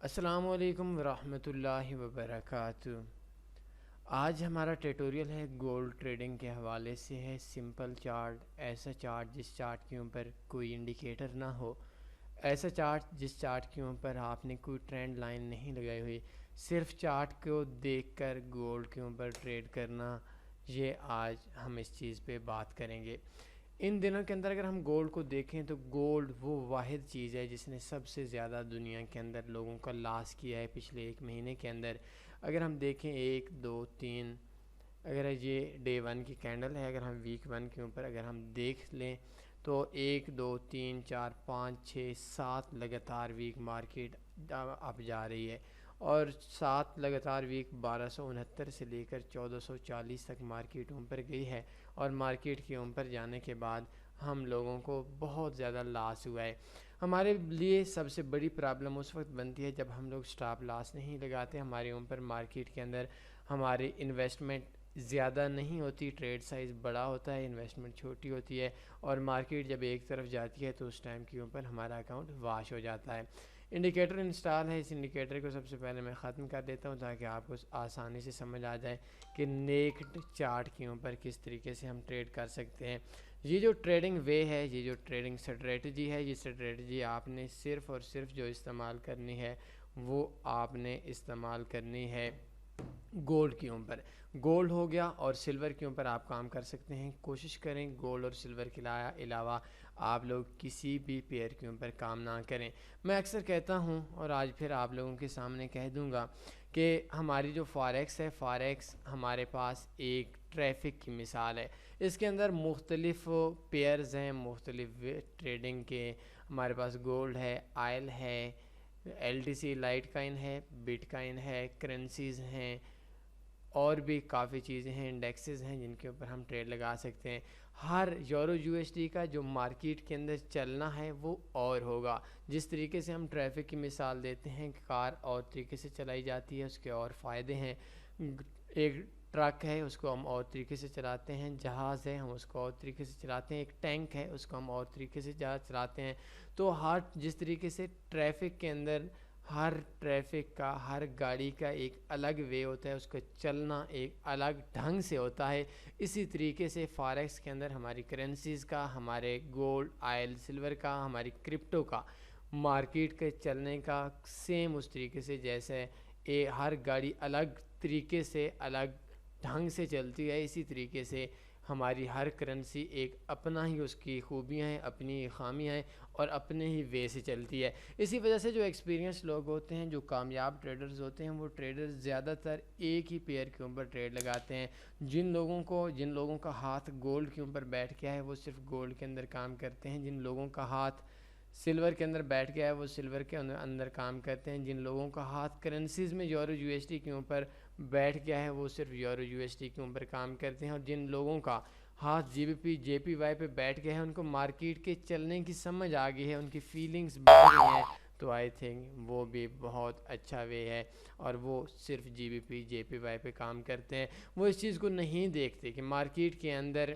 السلام علیکم ورحمۃ اللہ وبرکاتہ۔ آج ہمارا ٹیٹوریل ہے گولڈ ٹریڈنگ کے حوالے سے ہے۔ سمپل چارٹ، ایسا چارٹ جس چارٹ کے اوپر کوئی انڈیکیٹر نہ ہو، ایسا چارٹ جس چارٹ کے اوپر آپ نے کوئی ٹرینڈ لائن نہیں لگائی ہوئی، صرف چارٹ کو دیکھ کر گولڈ کے اوپر ٹریڈ کرنا، یہ آج ہم اس چیز پہ بات کریں گے۔ ان دنوں کے اندر اگر ہم گولڈ کو دیکھیں تو گولڈ وہ واحد چیز ہے جس نے سب سے زیادہ دنیا کے اندر لوگوں کا لاس کیا ہے پچھلے ایک مہینے کے اندر۔ اگر ہم دیکھیں 1 2 3، اگر یہ ڈے 1 کی کینڈل ہے، اگر ہم ویک 1 کے اوپر اگر ہم دیکھ لیں تو 1 2 3 4 5 6 7 لگاتار ویک مارکیٹ اب جا رہی ہے، اور 7 لگاتار ویک 1269 سے لے کر 1440 تک مارکیٹ اوپر گئی ہے، اور مارکیٹ کے اوپر جانے کے بعد ہم لوگوں کو بہت زیادہ لاس ہوا ہے۔ ہمارے لیے سب سے بڑی پرابلم اس وقت بنتی ہے جب ہم لوگ سٹاپ لاس نہیں لگاتے، ہمارے اوپر مارکیٹ کے اندر ہماری انویسٹمنٹ زیادہ نہیں ہوتی، ٹریڈ سائز بڑا ہوتا ہے، انویسٹمنٹ چھوٹی ہوتی ہے، اور مارکیٹ جب ایک طرف جاتی ہے تو اس ٹائم کے اوپر ہمارا اکاؤنٹ واش ہو جاتا ہے۔ انڈیکیٹر انسٹال ہے، اس انڈیکیٹر کو سب سے پہلے میں ختم کر دیتا ہوں تاکہ آپ کو آسانی سے سمجھ آ جائے کہ نیکڈ چارٹ کے اوپر کس طریقے سے ہم ٹریڈ کر سکتے ہیں۔ یہ جو ٹریڈنگ وے ہے، یہ جو ٹریڈنگ سٹریٹجی ہے، یہ سٹریٹجی آپ نے صرف اور صرف جو استعمال کرنی ہے وہ آپ نے استعمال کرنی ہے گولڈ کے اوپر۔ گولڈ ہو گیا اور سلور کے اوپر آپ کام کر سکتے ہیں۔ کوشش کریں گولڈ اور سلور کے علاوہ آپ لوگ کسی بھی پیئر کے اوپر کام نہ کریں۔ میں اکثر کہتا ہوں اور آج پھر آپ لوگوں کے سامنے کہہ دوں گا کہ ہماری جو فاریکس ہے، فاریکس ہمارے پاس ایک ٹریفک کی مثال ہے۔ اس کے اندر مختلف پیئرز ہیں، مختلف ٹریڈنگ کے۔ ہمارے پاس گولڈ ہے، آئل ہے، LTC لائٹ کائن ہے، بٹ کائن ہے، کرنسیز ہیں، اور بھی کافی چیزیں ہیں، انڈیکسز ہیں جن کے اوپر ہم ٹریڈ لگا سکتے ہیں۔ ہر یورو USD کا جو مارکیٹ کے اندر چلنا ہے وہ اور ہوگا۔ جس طریقے سے ہم ٹریفک کی مثال دیتے ہیں کہ کار اور طریقے سے چلائی جاتی ہے، اس کے اور فائدے ہیں۔ ایک ٹرک ہے، اس کو ہم اور طریقے سے چلاتے ہیں، جہاز ہے ہم اس کو اور طریقے سے چلاتے ہیں، ایک ٹینک ہے اس کو ہم اور طریقے سے چلاتے ہیں۔ تو جس طریقے سے ٹریفک کے اندر ہر ٹریفک کا، ہر گاڑی کا ایک الگ وے ہوتا ہے، اس کا چلنا ایک الگ ڈھنگ سے ہوتا ہے، اسی طریقے سے فاریکس کے اندر ہماری کرنسیز کا، ہمارے گولڈ، آئل، سلور کا، ہماری کرپٹو کا مارکیٹ کے چلنے کا سیم اس طریقے سے جیسے ہر گاڑی الگ طریقے سے الگ ڈھنگ سے چلتی ہے، اسی طریقے سے ہماری ہر کرنسی ایک اپنا ہی اس کی خوبیاں ہیں، اپنی خامیاں ہیں، اور اپنے ہی وے سے چلتی ہے۔ اسی وجہ سے جو ایکسپیرینس لوگ ہوتے ہیں، جو کامیاب ٹریڈرز ہوتے ہیں، وہ ٹریڈرز زیادہ تر ایک ہی پیئر کے اوپر ٹریڈ لگاتے ہیں۔ جن لوگوں کا ہاتھ گولڈ کے اوپر بیٹھ گیا ہے وہ صرف گولڈ کے اندر کام کرتے ہیں، جن لوگوں کا ہاتھ سلور کے اندر بیٹھ گیا ہے وہ سلور کے اندر کام کرتے ہیں، جن لوگوں کا ہاتھ کرنسیز میں یورو USD کے اوپر بیٹھ گیا ہے وہ صرف یورو USD کے اوپر کام کرتے ہیں، اور جن لوگوں کا ہاتھ JPY پہ بیٹھ گئے ہیں، ان کو مارکیٹ کے چلنے کی سمجھ آ گئی ہے، ان کی فیلنگز بڑھ گئی ہیں، تو آئی تھنک وہ بھی بہت اچھا وے ہے، اور وہ صرف JPY پہ کام کرتے ہیں۔ وہ اس چیز کو نہیں دیکھتے کہ مارکیٹ کے اندر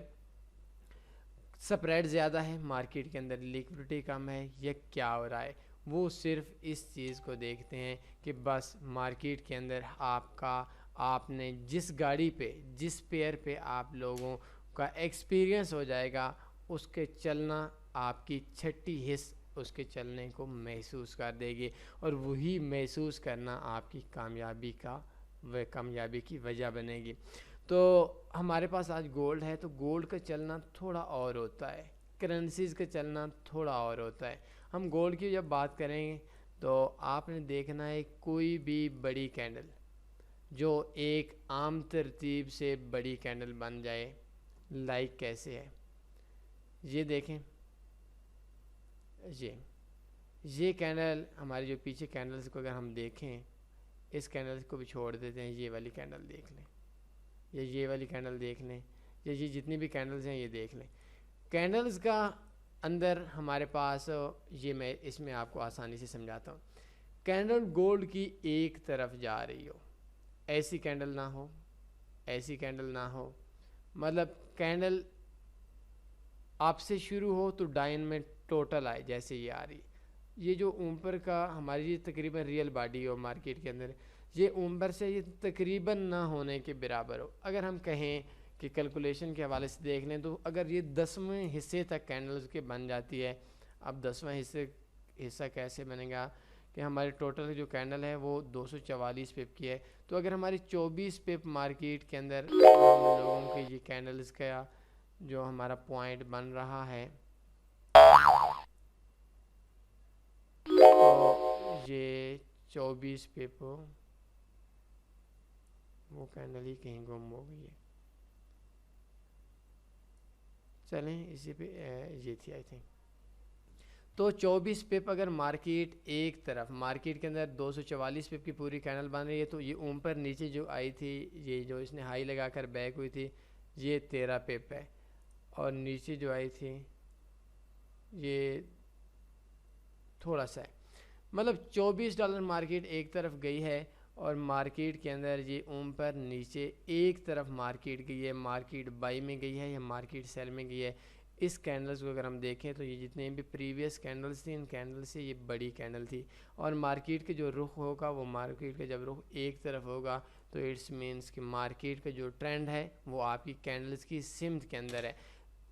سپریڈ زیادہ ہے، مارکیٹ کے اندر لیکوڈٹی کم ہے، یہ کیا ہو رہا ہے۔ وہ صرف اس چیز کو دیکھتے ہیں کہ بس مارکیٹ کے اندر آپ نے جس گاڑی پہ، جس پیئر پہ آپ لوگوں کا ایکسپیرینس ہو جائے گا، اس کے چلنا آپ کی چھٹی حص اس کے چلنے کو محسوس کر دے گی، اور وہی محسوس کرنا آپ کی کامیابی کی وجہ بنے گی۔ تو ہمارے پاس آج گولڈ ہے تو گولڈ کا چلنا تھوڑا اور ہوتا ہے، کرنسیز کا چلنا تھوڑا اور ہوتا ہے۔ ہم گولڈ کی جب بات کریں تو آپ نے دیکھنا ہے کوئی بھی بڑی کینڈل جو ایک عام ترتیب سے بڑی کینڈل بن جائے، لائک کیسے ہے، یہ دیکھیں، یہ کینڈل ہماری جو پیچھے کینڈلز کو اگر ہم دیکھیں، اس کینڈل کو بھی چھوڑ دیتے ہیں، یہ والی کینڈل دیکھ لیں، یا یہ والی کینڈل دیکھ لیں، یا یہ جتنی بھی کینڈلز ہیں یہ دیکھ لیں۔ کینڈلز کا اندر ہمارے پاس یہ میں اس میں آپ کو آسانی سے سمجھاتا ہوں۔ کینڈل گولڈ کی ایک طرف جا رہی ہو، ایسی کینڈل نہ ہو، ایسی کینڈل نہ ہو، مطلب کینڈل آپ سے شروع ہو تو ڈائن میں ٹوٹل آئے جیسے یہ آ رہی، یہ جو اوپر کا ہماری تقریباً ریئل باڈی ہو مارکیٹ کے اندر، یہ اوپر سے یہ تقریباً نہ ہونے کے برابر ہو. اگر ہم کہیں کہ کیلکولیشن کے حوالے سے دیکھ لیں تو اگر یہ 10ویں حصے تک کینڈلز کے بن جاتی ہے. اب 10واں حصہ کیسے بنے گا کہ ہمارے ٹوٹل جو کینڈل ہے وہ 244 پپ کی ہے. تو اگر ہماری 24 پپ مارکیٹ کے اندر ہم لوگوں کے یہ کینڈلز کا جو ہمارا پوائنٹ بن رہا ہے تو یہ 24 پپ وہ کینڈل ہی کہیں گم ہو گئی ہے. چلیں اسی پہ یہ تھی آئی تھنک. تو 24 پپ اگر مارکیٹ ایک طرف مارکیٹ کے اندر 244 پپ کی پوری کینڈل بن رہی ہے تو یہ اوپر نیچے جو آئی تھی، یہ جو اس نے ہائی لگا کر بیک ہوئی تھی، یہ 13 پپ ہے. اور نیچے جو آئی تھی یہ تھوڑا سا ہے، مطلب $24 مارکیٹ ایک طرف گئی ہے اور مارکیٹ کے اندر یہ اوپر نیچے ایک طرف مارکیٹ گئی ہے. مارکیٹ بائی میں گئی ہے یا مارکیٹ سیل میں گئی ہے. اس کینڈلز کو اگر ہم دیکھیں تو یہ جتنے بھی پریویس کینڈلز تھیں ان کینڈل سے یہ بڑی کینڈل تھی. اور مارکیٹ کے جو رخ ہوگا وہ مارکیٹ کا جب رخ ایک طرف ہوگا تو اٹس مینس کہ مارکیٹ کا جو ٹرینڈ ہے وہ آپ کی کینڈلز کی سمت کے اندر ہے.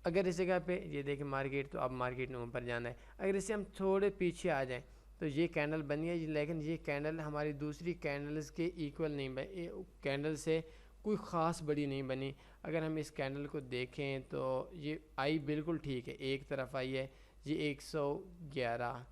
اگر اس جگہ پہ یہ دیکھیں مارکیٹ، تو اب مارکیٹ نے اوپر جانا ہے. اگر اسے ہم تھوڑے پیچھے آ جائیں تو یہ کینڈل بنی ہے، لیکن یہ کینڈل ہماری دوسری کینڈلز کے ایکول نہیں بنی، کینڈل سے کوئی خاص بڑی نہیں بنی. اگر ہم اس کینڈل کو دیکھیں تو یہ آئی بالکل ٹھیک ہے، ایک طرف آئی ہے. یہ 111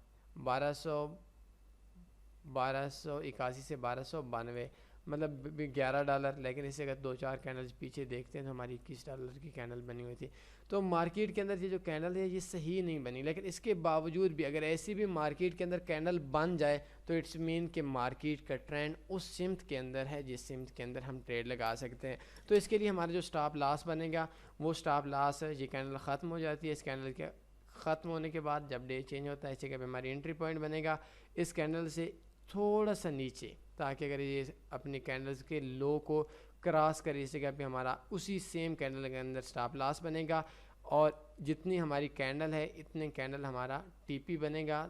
1281 سے 1292 مطلب $11، لیکن اسے اگر 2-4 کینڈلز پیچھے دیکھتے ہیں تو ہماری $21 کی کینڈل بنی ہوئی تھی. تو مارکیٹ کے اندر یہ جو کینڈل ہے یہ صحیح نہیں بنی، لیکن اس کے باوجود بھی اگر ایسی بھی مارکیٹ کے اندر کینڈل بن جائے تو اٹس مین کہ مارکیٹ کا ٹرینڈ اس سمت کے اندر ہے جس سمت کے اندر ہم ٹریڈ لگا سکتے ہیں. تو اس کے لیے ہمارا جو سٹاپ لاس بنے گا وہ سٹاپ لاس ہے، یہ کینڈل ختم ہو جاتی ہے. اس کینڈل کے ختم ہونے کے بعد جب ڈے چینج ہوتا ہے اس جگہ پہ ہماری انٹری پوائنٹ بنے گا اس کینڈل سے تھوڑا سا نیچے، تاکہ اگر یہ اپنی کینڈلز کے لو کو کراس کرے اس جگہ پہ ہمارا اسی سیم کینڈل کے اندر سٹاپ لاس بنے گا. اور جتنی ہماری کینڈل ہے اتنے کینڈل ہمارا ٹی پی بنے گا.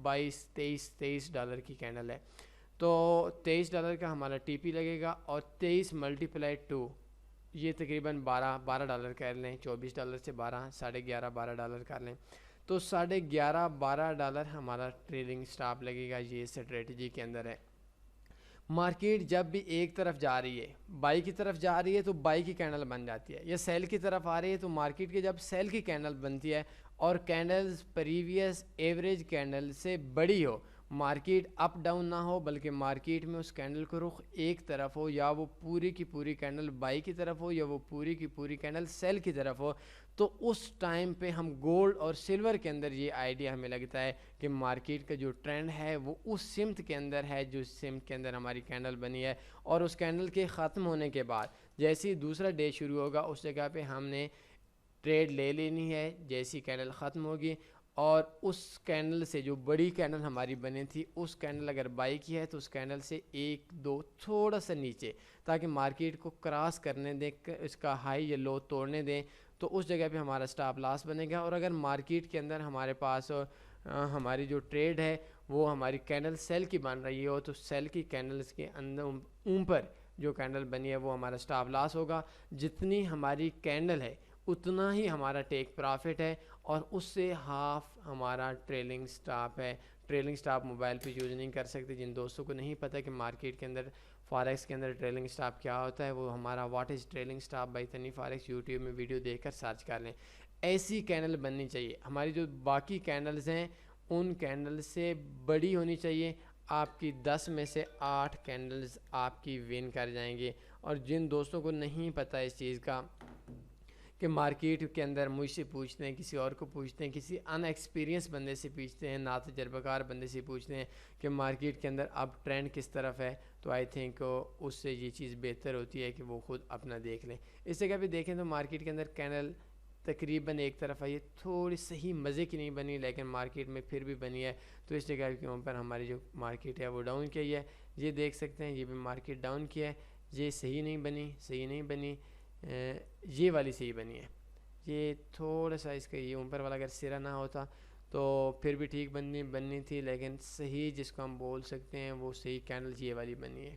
$23 کی کینڈل ہے تو $23 کا ہمارا ٹی پی لگے گا، اور 23 × 2 یہ تقریباً $12 کر لیں. $24 سے 11.5 $12 کر لیں تو $11.5 ہمارا ٹریلنگ سٹاپ لگے گا. یہ اسٹریٹجی کے اندر ہے. مارکیٹ جب بھی ایک طرف جا رہی ہے، بائی کی طرف جا رہی ہے تو بائی کی کینڈل بن جاتی ہے، یا سیل کی طرف آ رہی ہے تو مارکیٹ کے جب سیل کی کینڈل بنتی ہے اور کینڈلز پریویس ایوریج کینڈل سے بڑی ہو، مارکیٹ اپ ڈاؤن نہ ہو بلکہ مارکیٹ میں اس کینڈل کو رخ ایک طرف ہو، یا وہ پوری کی پوری کینڈل بائی کی طرف ہو یا وہ پوری کی پوری کینڈل سیل کی طرف ہو، تو اس ٹائم پہ ہم گولڈ اور سلور کے اندر یہ آئیڈیا ہمیں لگتا ہے کہ مارکیٹ کا جو ٹرینڈ ہے وہ اس سمت کے اندر ہے جو سمت کے اندر ہماری کینڈل بنی ہے. اور اس کینڈل کے ختم ہونے کے بعد جیسے ہی دوسرا ڈے شروع ہوگا اس جگہ پہ ہم نے ٹریڈ لے لینی ہے جیسی کینڈل ختم ہوگی. اور اس کینڈل سے جو بڑی کینڈل ہماری بنی تھی اس کینڈل اگر بائی کی ہے تو اس کینڈل سے 1-2 تھوڑا سا نیچے، تاکہ مارکیٹ کو کراس کرنے دیں، اس کا ہائی یا لو توڑنے دیں، تو اس جگہ پہ ہمارا سٹاپ لاس بنے گا. اور اگر مارکیٹ کے اندر ہمارے پاس ہماری جو ٹریڈ ہے وہ ہماری کینڈل سیل کی بن رہی ہو تو سیل کی کینڈلز کے اندر اوپر جو کینڈل بنی ہے وہ ہمارا سٹاپ لاس ہوگا. جتنی ہماری کینڈل ہے اتنا ہی ہمارا ٹیک پرافٹ ہے، اور اس سے ہاف ہمارا ٹریلنگ سٹاپ ہے. ٹریلنگ سٹاپ موبائل پہ یوز نہیں کر سکتے. جن دوستوں کو نہیں پتہ کہ مارکیٹ کے اندر فاریکس کے اندر ٹریلنگ سٹاپ کیا ہوتا ہے، وہ ہمارا what is trailing stop by تنی فاریکس یوٹیوب میں ویڈیو دیکھ کر سرچ کر لیں. ایسی کینڈل بننی چاہیے. ہماری جو باقی کینڈلز ہیں ان کینڈل سے بڑی ہونی چاہیے. آپ کی 10 میں سے 8 کینڈلز آپ کی ون کر جائیں گے. اور جن دوستوں کو نہیں پتہ اس چیز کا کہ مارکیٹ کے اندر مجھ سے پوچھتے ہیں، کسی اور کو پوچھتے ہیں، کسی ان ایکسپیرینس بندے سے پوچھتے ہیں، نا تجربہ کار بندے سے پوچھتے ہیں کہ مارکیٹ کے اندر اب ٹرینڈ کس طرف ہے، تو آئی تھنک اس سے یہ چیز بہتر ہوتی ہے کہ وہ خود اپنا دیکھ لیں. اس جگہ پہ دیکھیں تو مارکیٹ کے اندر کینڈل تقریباً ایک طرف آئی ہے، تھوڑی صحیح مزے کی نہیں بنی لیکن مارکیٹ میں پھر بھی بنی ہے. تو اس جگہ کے اوپر ہماری جو مارکیٹ ہے وہ ڈاؤن کی ہے. یہ دیکھ سکتے ہیں یہ بھی مارکیٹ ڈاؤن کی ہے. یہ صحیح نہیں بنی یہ والی صحیح بنی ہے. یہ تھوڑا سا اس کا یہ اوپر والا اگر سرا نہ ہوتا تو پھر بھی ٹھیک بننی تھی، لیکن صحیح جس کو ہم بول سکتے ہیں وہ صحیح کینڈلز یہ والی بنی ہے،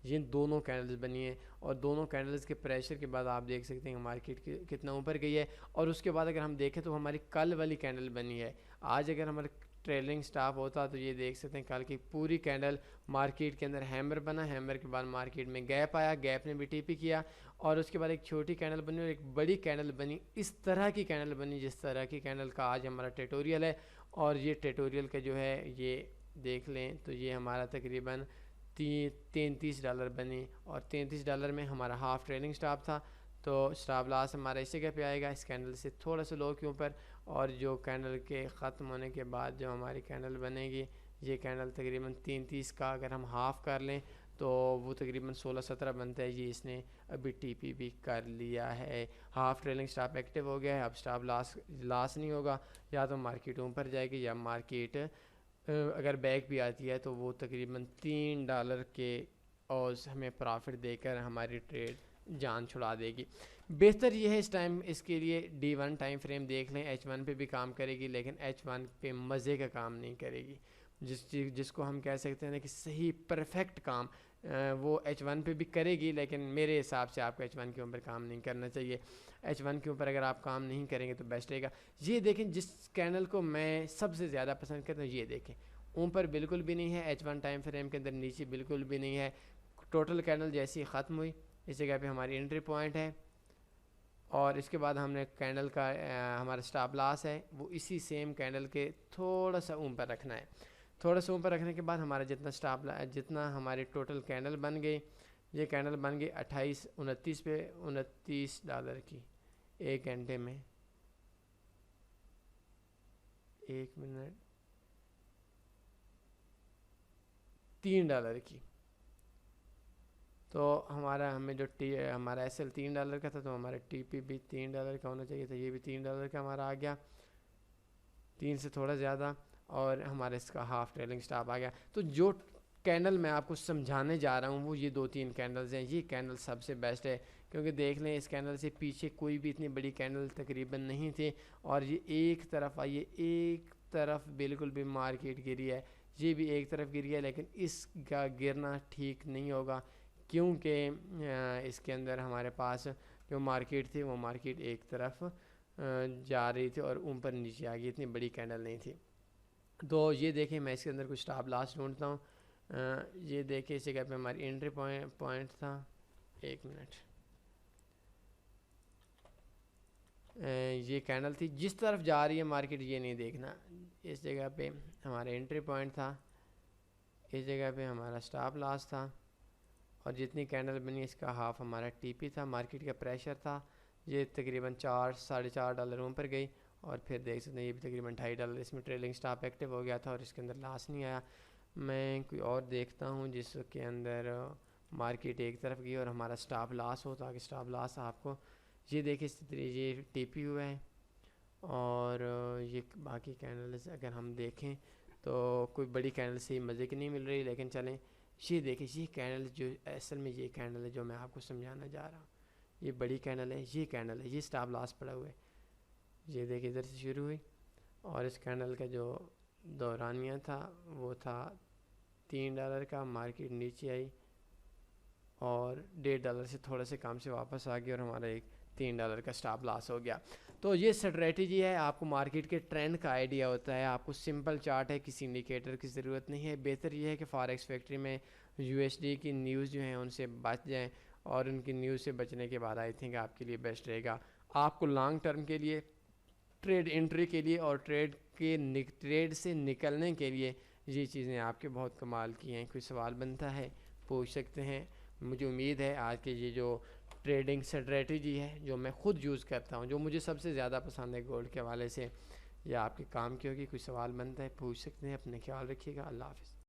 یہ دونوں کینڈلز بنی ہیں، اور دونوں کینڈلز کے پریشر کے بعد آپ دیکھ سکتے ہیں مارکیٹ کتنا اوپر گئی ہے. اور اس کے بعد اگر ہم دیکھیں تو ہماری کل والی کینڈل بنی ہے. آج اگر ہمارا ٹریلنگ سٹاپ ہوتا تو یہ دیکھ سکتے ہیں کل کی پوری کینڈل مارکیٹ کے اندر ہیمر بنا، ہیمر کے بعد مارکیٹ میں گیپ آیا، گیپ نے بھی ٹی پی کیا، اور اس کے بعد ایک چھوٹی کینڈل بنی اور ایک بڑی کینڈل بنی. اس طرح کی کینڈل بنی جس طرح کی کینڈل کا آج ہمارا ٹیٹوریل ہے. اور یہ ٹیٹوریل کا جو ہے یہ دیکھ لیں تو یہ ہمارا تقریباً $33 بنی، اور $33 میں ہمارا ہاف ٹریلنگ سٹاپ تھا. تو سٹاپ لاس ہمارا اسی جگہ پہ آئے گا، اس کینڈل سے تھوڑا سا لو کے اوپر. اور جو کینڈل کے ختم ہونے کے بعد جو ہماری کینڈل بنے گی، یہ کینڈل تقریباً 33 کا اگر ہم ہاف کر لیں تو وہ تقریباً 16-17 بنتا ہے. یہ اس نے ابھی ٹی پی بھی کر لیا ہے، ہاف ٹریلنگ سٹاپ ایکٹیو ہو گیا ہے. اب سٹاپ لاس نہیں ہوگا، یا تو مارکیٹ اوپر جائے گی یا مارکیٹ اگر بیک بھی آتی ہے تو وہ تقریباً $3 کے اوز ہمیں پرافٹ دے کر ہماری ٹریڈ جان چھڑا دے گی. بہتر یہ ہے اس ٹائم اس کے لیے D1 ٹائم فریم دیکھ لیں. H1 پہ بھی کام کرے گی، لیکن H1 پہ مزے کا کام نہیں کرے گی. جس کو ہم کہہ سکتے ہیں کہ صحیح پرفیکٹ کام وہ H1 پہ بھی کرے گی، لیکن میرے حساب سے آپ کو H1 کے اوپر کام نہیں کرنا چاہیے. H1 کے اوپر اگر آپ کام نہیں کریں گے تو بیسٹ رہے گا. یہ دیکھیں جس کینڈل کو میں سب سے زیادہ پسند کرتا ہوں، یہ دیکھیں اوپر بالکل بھی نہیں ہے، H1 ٹائم فریم کے اندر نیچے بالکل بھی نہیں ہے. ٹوٹل کینڈل جیسی ختم ہوئی اس جگہ پہ ہماری انٹری پوائنٹ ہے، اور اس کے بعد ہم نے کینڈل کا ہمارا سٹاپ لاس ہے وہ اسی سیم کینڈل کے تھوڑا سا اوپر رکھنا ہے. تھوڑا سا اوپر رکھنے کے بعد ہمارا جتنا ہماری ٹوٹل کینڈل بن گئی، یہ کینڈل بن گئی 29 پہ $29 کی ایک گھنٹے میں. ایک منٹ، $3 کی. تو ہمیں جو ہمارا ایس ایل $3 کا تھا تو ہمارا ٹی پی بھی $3 کا ہونا چاہیے تھا. یہ بھی $3 کا ہمارا آ گیا، 3 سے تھوڑا زیادہ، اور ہمارا اس کا ہاف ٹریلنگ سٹاپ آ گیا. تو جو کینڈل میں آپ کو سمجھانے جا رہا ہوں وہ یہ 2-3 کینڈلز ہیں. یہ کینڈل سب سے بیسٹ ہے، کیونکہ دیکھ لیں اس کینڈل سے پیچھے کوئی بھی اتنی بڑی کینڈل تقریباً نہیں تھی، اور یہ ایک طرف آئی، ایک طرف بالکل بھی مارکیٹ گری ہے. یہ بھی ایک طرف گری ہے، لیکن اس کا گرنا ٹھیک نہیں ہوگا، کیونکہ اس کے اندر ہمارے پاس جو مارکیٹ تھی وہ مارکیٹ ایک طرف جا رہی تھی اور اوپر نیچے آ گئی، اتنی بڑی کینڈل نہیں تھی. تو یہ دیکھیں میں اس کے اندر کچھ سٹاپ لاس ڈھونڈتا ہوں. یہ دیکھیں اس جگہ پہ ہماری انٹری پوائنٹ تھا. ایک منٹ، یہ کینڈل تھی جس طرف جا رہی ہے مارکیٹ یہ نہیں دیکھنا. اس جگہ پہ ہمارا انٹری پوائنٹ تھا، اس جگہ پہ ہمارا سٹاپ لاس تھا، اور جتنی کینڈل بنی اس کا ہاف ہمارا ٹی پی تھا. مارکیٹ کا پریشر تھا، یہ تقریباً $4-4.5 اوپر گئی، اور پھر دیکھ سکتے ہیں یہ بھی تقریباً $2.5. اس میں ٹریلنگ سٹاپ ایکٹیو ہو گیا تھا اور اس کے اندر لاس نہیں آیا. میں کوئی اور دیکھتا ہوں جس کے اندر مارکیٹ ایک طرف گئی اور ہمارا سٹاپ لاس ہو، تاکہ سٹاپ لاس آپ کو یہ دیکھیں یہ ٹی پی ہوا ہے. اور یہ باقی کینڈلز اگر ہم دیکھیں تو کوئی بڑی کینڈل سے مزے کی نہیں مل رہی، لیکن چلیں یہ دیکھیں یہ کینڈل جو اصل میں یہ کینڈل ہے جو میں آپ کو سمجھانا جا رہا ہوں. یہ بڑی کینڈل ہے، یہ کینڈل ہے، یہ سٹاپ لاس پڑا ہوا ہے. یہ دیکھیں ادھر سے شروع ہوئی، اور اس کینڈل کا جو دورانیہ تھا وہ تھا $3 کا. مارکیٹ نیچے آئی اور $1.5 سے تھوڑے سے کام سے واپس آ گئی، اور ہمارا ایک $3 کا سٹاپ لاس ہو گیا. تو یہ اسٹریٹجی ہے، آپ کو مارکیٹ کے ٹرینڈ کا آئیڈیا ہوتا ہے، آپ کو سمپل چارٹ ہے، کسی انڈیکیٹر کی ضرورت نہیں ہے. بہتر یہ ہے کہ فاریکس فیکٹری میں USD کی نیوز جو ہیں ان سے بچ جائیں، اور ان کی نیوز سے بچنے کے بعد آئی تھنک آپ کے لیے بیسٹ رہے گا. آپ کو لانگ ٹرم کے لیے، ٹریڈ انٹری کے لیے، اور ٹریڈ سے نکلنے کے لیے یہ چیزیں آپ کے بہت کمال کی ہیں. کوئی سوال بنتا ہے پوچھ سکتے ہیں. مجھے امید ہے آج کے یہ جو ٹریڈنگ اسٹریٹجی ہے جو میں خود یوز کرتا ہوں، جو مجھے سب سے زیادہ پسند ہے گولڈ کے حوالے سے، یہ آپ کے کام کی ہوگی. کوئی سوال بنتا ہے پوچھ سکتے ہیں. اپنے خیال رکھیے گا. اللہ حافظ.